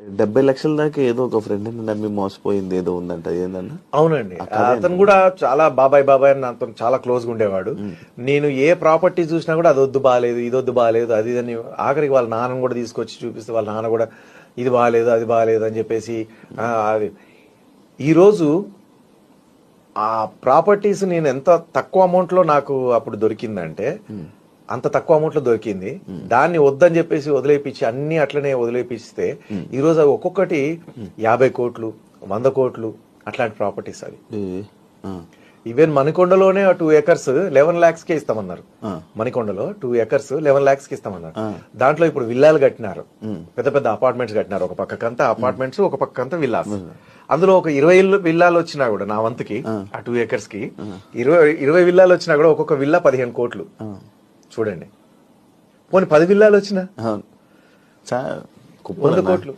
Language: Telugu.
70 లక్షల దాకా ఏదో ఒక ఫ్రెండ్ నమ్మి మోసపోయింది ఏదో ఉందంట, ఏందన్నా? అవునండి, అతను కూడా చాలా బాబాయ్ బాబాయ్ అని నాతో చాలా క్లోజ్ గా ఉండేవాడు. నేను ఏ ప్రాపర్టీ చూసినా కూడా అది వద్దు బాగాలేదు, ఇది వద్దు బాగాలేదు, అది అని ఆఖరికి వాళ్ళ నాన్నను కూడా తీసుకొచ్చి చూపిస్తే వాళ్ళ నాన్న కూడా ఇది బాగాలేదు అది బాగాలేదు అని చెప్పేసి అది ఈరోజు ఆ ప్రాపర్టీస్ నేను ఎంత తక్కువ అమౌంట్ లో నాకు అప్పుడు దొరికిందంటే అంత తక్కువ అమౌంట్ లో దొరికింది. దాన్ని వద్దని చెప్పేసి వదిలేపించి అన్ని అట్లనే వదిలేపిస్తే ఈ రోజు అవి ఒక్కొక్కటి 50 కోట్లు 100 కోట్లు అట్లాంటి ప్రాపర్టీస్ అవి. ఈవెన్ మణికొండలోనే 2 acres 11 lakhs కే ఇస్తామన్నారు. మణికొండలో 2 acres 11 lakhs కి ఇస్తామన్నారు. దాంట్లో ఇప్పుడు విల్లాలు కట్టినారు, పెద్ద పెద్ద అపార్ట్మెంట్స్ కట్టినారు. ఒక పక్కకంతా అపార్ట్మెంట్స్, ఒక పక్కంతా విల్లాస్. అందులో ఒక 20 విల్లాలు వచ్చినా కూడా నా వంతుకి ఆ 2 acres కి 20 విల్లాలు వచ్చినా కూడా ఒక్కొక్క విల్లా 15 కోట్లు. చూడండి, పోనీ 10 విల్లాలు వచ్చినా 100 కోట్లు.